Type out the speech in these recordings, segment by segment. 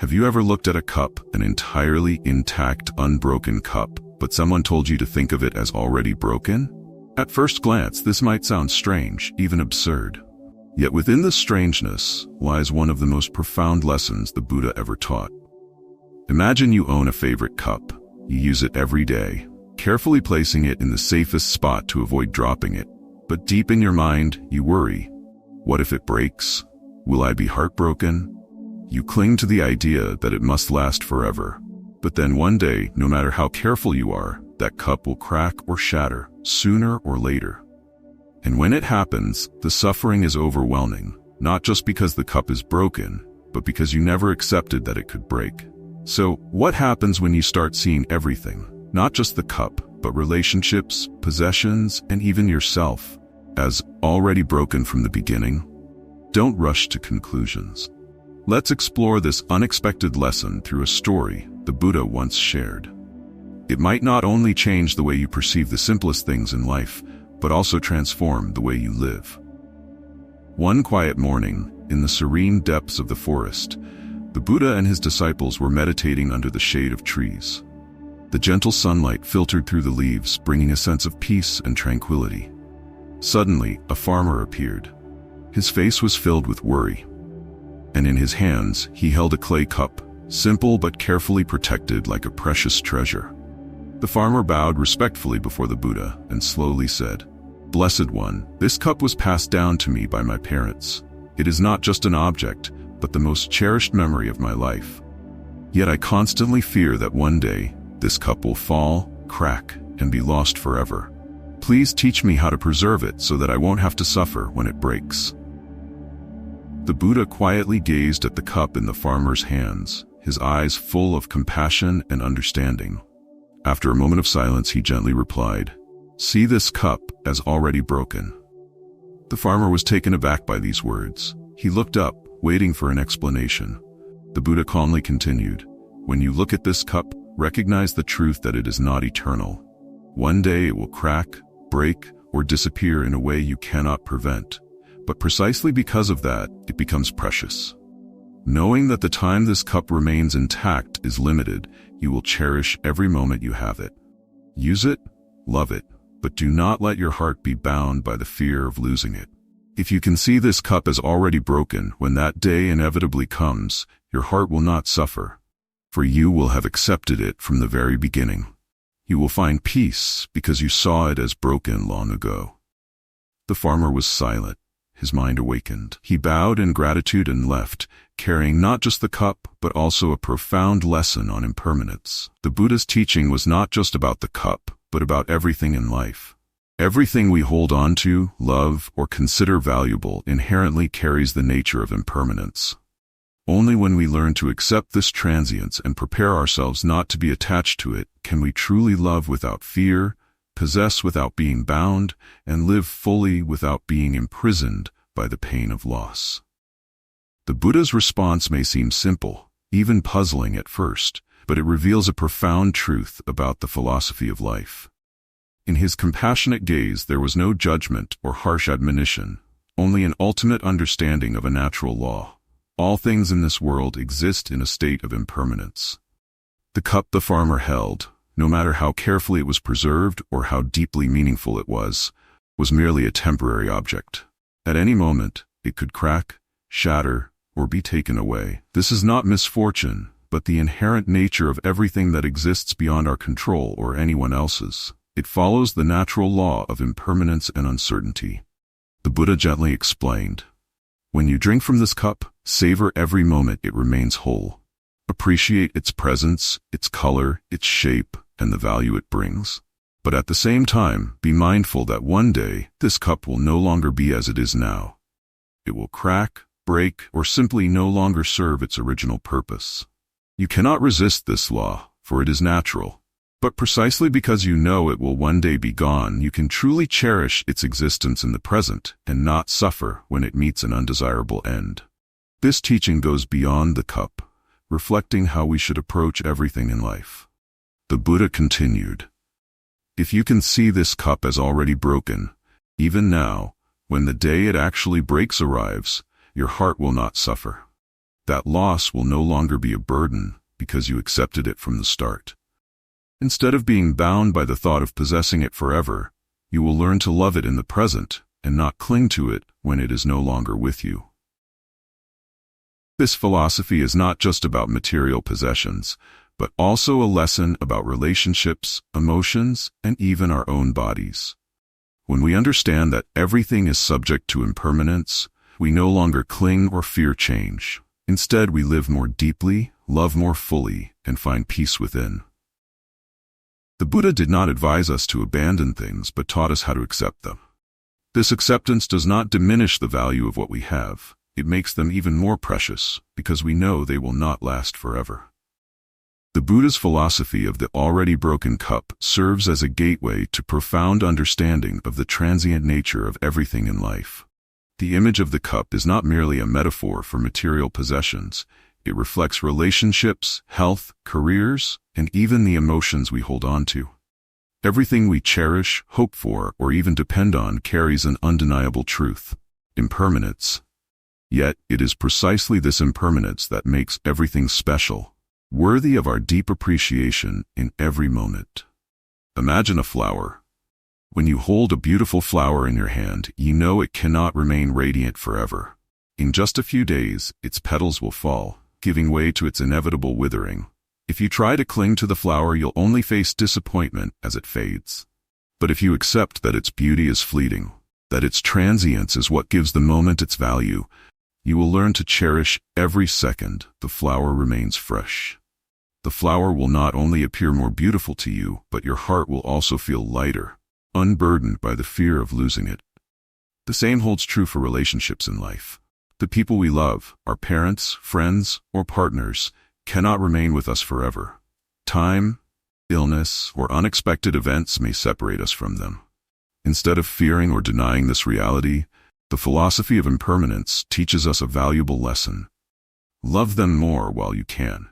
Have you ever looked at a cup, an entirely intact, unbroken cup, but someone told you to think of it as already broken? At first glance, this might sound strange, even absurd. Yet within this strangeness lies one of the most profound lessons the Buddha ever taught. Imagine you own a favorite cup. You use it every day, carefully placing it in the safest spot to avoid dropping it. But deep in your mind, you worry. What if it breaks? Will I be heartbroken? You cling to the idea that it must last forever. But then one day, no matter how careful you are, that cup will crack or shatter, sooner or later. And when it happens, the suffering is overwhelming, not just because the cup is broken, but because you never accepted that it could break. So, what happens when you start seeing everything, not just the cup, but relationships, possessions, and even yourself, as already broken from the beginning? Don't rush to conclusions. Let's explore this unexpected lesson through a story the Buddha once shared. It might not only change the way you perceive the simplest things in life, but also transform the way you live. One quiet morning, in the serene depths of the forest, the Buddha and his disciples were meditating under the shade of trees. The gentle sunlight filtered through the leaves, bringing a sense of peace and tranquility. Suddenly, a farmer appeared. His face was filled with worry, and in his hands he held a clay cup, simple but carefully protected like a precious treasure. The farmer bowed respectfully before the Buddha and slowly said, "Blessed One, this cup was passed down to me by my parents. It is not just an object, but the most cherished memory of my life. Yet I constantly fear that one day, this cup will fall, crack, and be lost forever. Please teach me how to preserve it so that I won't have to suffer when it breaks." The Buddha quietly gazed at the cup in the farmer's hands, his eyes full of compassion and understanding. After a moment of silence, he gently replied, "See this cup as already broken." The farmer was taken aback by these words. He looked up, waiting for an explanation. The Buddha calmly continued, "When you look at this cup, recognize the truth that it is not eternal. One day it will crack, break, or disappear in a way you cannot prevent. But precisely because of that, it becomes precious. Knowing that the time this cup remains intact is limited, you will cherish every moment you have it. Use it, love it, but do not let your heart be bound by the fear of losing it. If you can see this cup as already broken, when that day inevitably comes, your heart will not suffer, for you will have accepted it from the very beginning. You will find peace because you saw it as broken long ago." The farmer was silent. His mind awakened. He bowed in gratitude and left, carrying not just the cup, but also a profound lesson on impermanence. The Buddha's teaching was not just about the cup, but about everything in life. Everything we hold on to, love, or consider valuable inherently carries the nature of impermanence. Only when we learn to accept this transience and prepare ourselves not to be attached to it, can we truly love without fear, possess without being bound, and live fully without being imprisoned by the pain of loss. The Buddha's response may seem simple, even puzzling at first, but it reveals a profound truth about the philosophy of life. In his compassionate gaze there was no judgment or harsh admonition, only an ultimate understanding of a natural law. All things in this world exist in a state of impermanence. The cup the farmer held, no matter how carefully it was preserved or how deeply meaningful it was merely a temporary object. At any moment, it could crack, shatter, or be taken away. This is not misfortune, but the inherent nature of everything that exists beyond our control or anyone else's. It follows the natural law of impermanence and uncertainty. The Buddha gently explained, "When you drink from this cup, savor every moment it remains whole. Appreciate its presence, its color, its shape, and the value it brings. But at the same time, be mindful that one day, this cup will no longer be as it is now. It will crack, break, or simply no longer serve its original purpose. You cannot resist this law, for it is natural. But precisely because you know it will one day be gone, you can truly cherish its existence in the present and not suffer when it meets an undesirable end." This teaching goes beyond the cup, reflecting how we should approach everything in life. The Buddha continued, "If you can see this cup as already broken, even now, when the day it actually breaks arrives, your heart will not suffer. that loss will no longer be a burden because you accepted it from the start. Instead of being bound by the thought of possessing it forever, you will learn to love it in the present and not cling to it when it is no longer with you. This philosophy is not just about material possessions, but also a lesson about relationships, emotions, and even our own bodies. When we understand that everything is subject to impermanence, we no longer cling or fear change. Instead, we live more deeply, love more fully, and find peace within. The Buddha did not advise us to abandon things, but taught us how to accept them. This acceptance does not diminish the value of what we have. It makes them even more precious, because we know they will not last forever. The Buddha's philosophy of the already broken cup serves as a gateway to profound understanding of the transient nature of everything in life. The image of the cup is not merely a metaphor for material possessions. It reflects relationships, health, careers, and even the emotions we hold on to. Everything we cherish, hope for, or even depend on carries an undeniable truth: impermanence. Yet, it is precisely this impermanence that makes everything special, worthy of our deep appreciation in every moment. Imagine a flower. When you hold a beautiful flower in your hand, you know it cannot remain radiant forever. In just a few days, its petals will fall, giving way to its inevitable withering. If you try to cling to the flower, you'll only face disappointment as it fades. But if you accept that its beauty is fleeting, that its transience is what gives the moment its value, you will learn to cherish every second the flower remains fresh. The flower will not only appear more beautiful to you, but your heart will also feel lighter, unburdened by the fear of losing it. The same holds true for relationships in life. The people we love, our parents, friends, or partners, cannot remain with us forever. Time, illness, or unexpected events may separate us from them. Instead of fearing or denying this reality, the philosophy of impermanence teaches us a valuable lesson. Love them more while you can.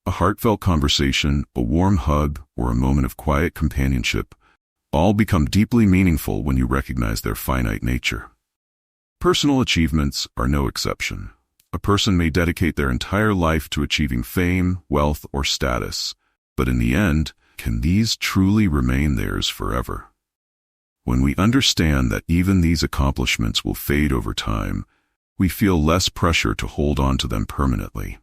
A heartfelt conversation, a warm hug, or a moment of quiet companionship all become deeply meaningful when you recognize their finite nature. Personal achievements are no exception. A person may dedicate their entire life to achieving fame, wealth, or status, but in the end, can these truly remain theirs forever? When we understand that even these accomplishments will fade over time, we feel less pressure to hold on to them permanently.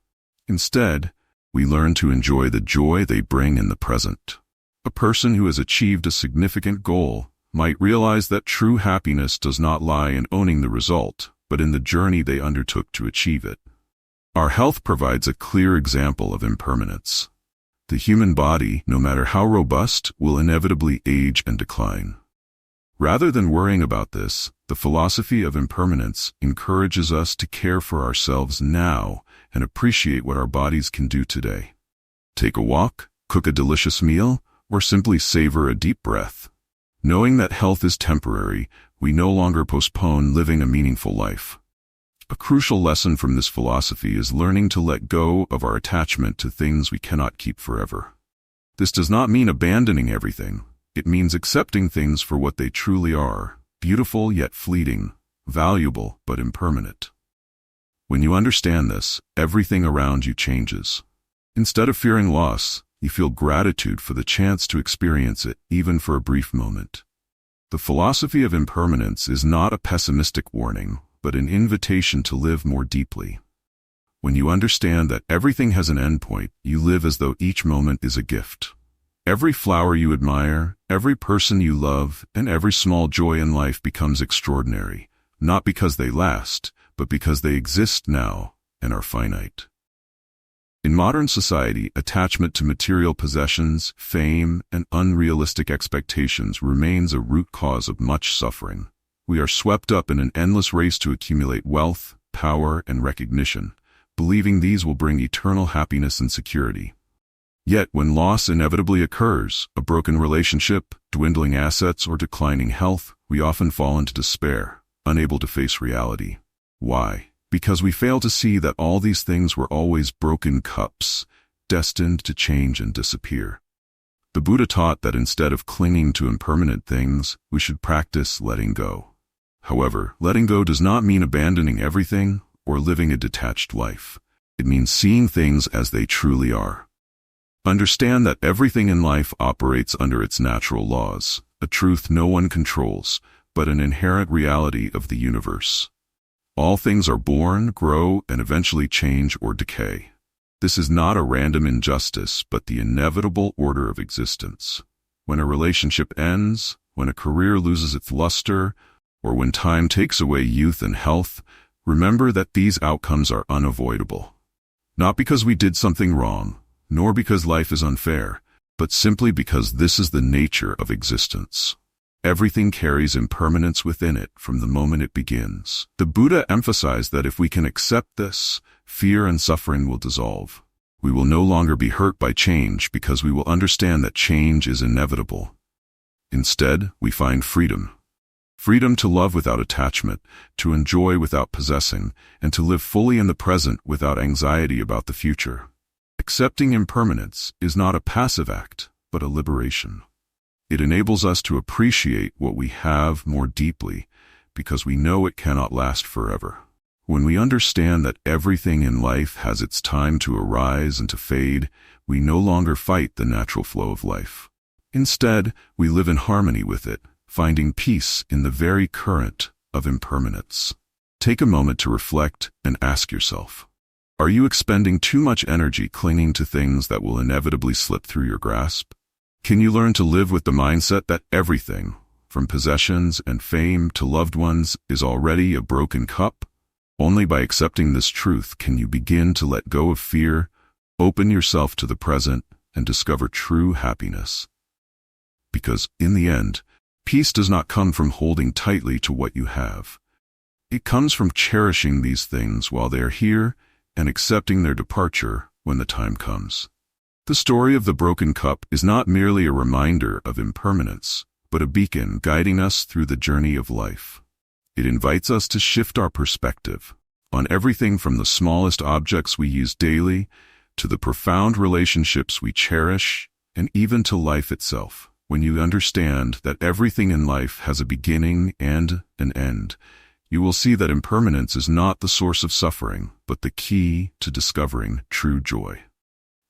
Instead, we learn to enjoy the joy they bring in the present. A person who has achieved a significant goal might realize that true happiness does not lie in owning the result, but in the journey they undertook to achieve it. Our health provides a clear example of impermanence. The human body, no matter how robust, will inevitably age and decline. Rather than worrying about this, the philosophy of impermanence encourages us to care for ourselves now and appreciate what our bodies can do today. Take a walk, cook a delicious meal, or simply savor a deep breath. Knowing that health is temporary, we no longer postpone living a meaningful life. A crucial lesson from this philosophy is learning to let go of our attachment to things we cannot keep forever. This does not mean abandoning everything. It means accepting things for what they truly are: beautiful yet fleeting, valuable but impermanent. When you understand this, everything around you changes. Instead of fearing loss, you feel gratitude for the chance to experience it, even for a brief moment. The philosophy of impermanence is not a pessimistic warning, but an invitation to live more deeply. When you understand that everything has an endpoint, you live as though each moment is a gift. Every flower you admire, every person you love, and every small joy in life becomes extraordinary, not because they last, but because they exist now and are finite. In modern society, attachment to material possessions, fame, and unrealistic expectations remains a root cause of much suffering. We are swept up in an endless race to accumulate wealth, power, and recognition, believing these will bring eternal happiness and security. Yet, when loss inevitably occurs, a broken relationship, dwindling assets, or declining health, we often fall into despair, unable to face reality. Why? Because we fail to see that all these things were always broken cups, destined to change and disappear. The Buddha taught that instead of clinging to impermanent things, we should practice letting go. However, letting go does not mean abandoning everything or living a detached life. It means seeing things as they truly are. Understand that everything in life operates under its natural laws, a truth no one controls, but an inherent reality of the universe. All things are born, grow, and eventually change or decay. This is not a random injustice, but the inevitable order of existence. When a relationship ends, when a career loses its luster, or when time takes away youth and health, remember that these outcomes are unavoidable. Not because we did something wrong, nor because life is unfair, but simply because this is the nature of existence. Everything carries impermanence within it from the moment it begins. The Buddha emphasized that if we can accept this, fear and suffering will dissolve. We will no longer be hurt by change because we will understand that change is inevitable. Instead, we find freedom. Freedom to love without attachment, to enjoy without possessing, and to live fully in the present without anxiety about the future. Accepting impermanence is not a passive act, but a liberation. It enables us to appreciate what we have more deeply because we know it cannot last forever. When we understand that everything in life has its time to arise and to fade, we no longer fight the natural flow of life. Instead, we live in harmony with it, finding peace in the very current of impermanence. Take a moment to reflect and ask yourself, are you expending too much energy clinging to things that will inevitably slip through your grasp? Can you learn to live with the mindset that everything, from possessions and fame to loved ones, is already a broken cup? Only by accepting this truth can you begin to let go of fear, open yourself to the present, and discover true happiness. Because, in the end, peace does not come from holding tightly to what you have. It comes from cherishing these things while they are here and accepting their departure when the time comes. The story of the broken cup is not merely a reminder of impermanence, but a beacon guiding us through the journey of life. It invites us to shift our perspective on everything from the smallest objects we use daily to the profound relationships we cherish and even to life itself. When you understand that everything in life has a beginning and an end, you will see that impermanence is not the source of suffering, but the key to discovering true joy.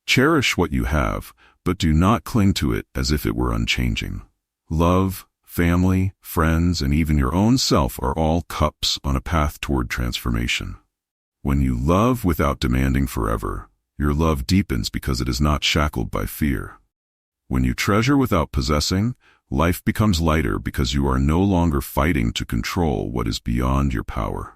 Cherish what you have, but do not cling to it as if it were unchanging. Love, family, friends, and even your own self are all cups on a path toward transformation. When you love without demanding forever, your love deepens because it is not shackled by fear. When you treasure without possessing, life becomes lighter because you are no longer fighting to control what is beyond your power.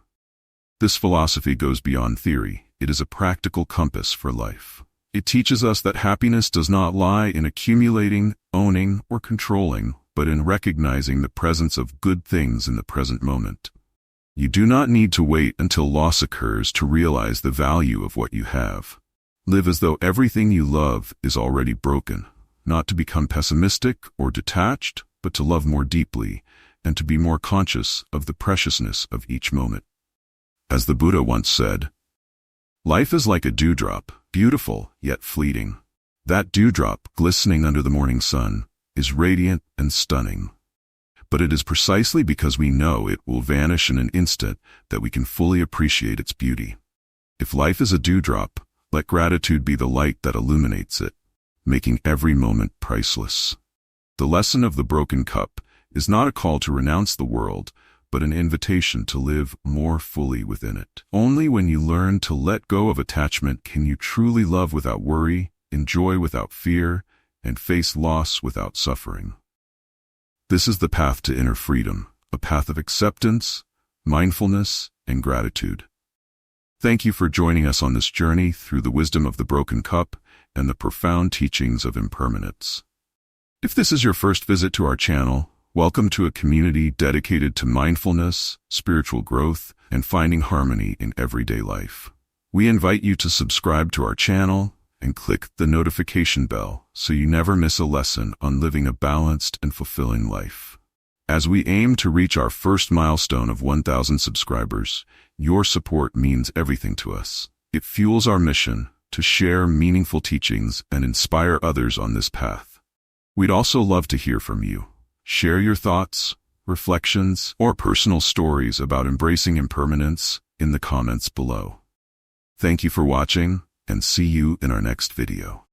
This philosophy goes beyond theory. It is a practical compass for life. It teaches us that happiness does not lie in accumulating, owning, or controlling, but in recognizing the presence of good things in the present moment. You do not need to wait until loss occurs to realize the value of what you have. Live as though everything you love is already broken, not to become pessimistic or detached, but to love more deeply and to be more conscious of the preciousness of each moment. As the Buddha once said, life is like a dewdrop, beautiful yet fleeting. That dewdrop, glistening under the morning sun, is radiant and stunning. But it is precisely because we know it will vanish in an instant that we can fully appreciate its beauty. If life is a dewdrop, let gratitude be the light that illuminates it, making every moment priceless. The lesson of the broken cup is not a call to renounce the world, but an invitation to live more fully within it. Only when you learn to let go of attachment can you truly love without worry, enjoy without fear, and face loss without suffering. This is the path to inner freedom, a path of acceptance, mindfulness, and gratitude. Thank you for joining us on this journey through the wisdom of the broken cup and the profound teachings of impermanence. If this is your first visit to our channel, welcome to a community dedicated to mindfulness, spiritual growth, and finding harmony in everyday life. We invite you to subscribe to our channel and click the notification bell so you never miss a lesson on living a balanced and fulfilling life. As we aim to reach our first milestone of 1,000 subscribers, your support means everything to us. It fuels our mission to share meaningful teachings and inspire others on this path. We'd also love to hear from you. Share your thoughts, reflections, or personal stories about embracing impermanence in the comments below. Thank you for watching, and see you in our next video.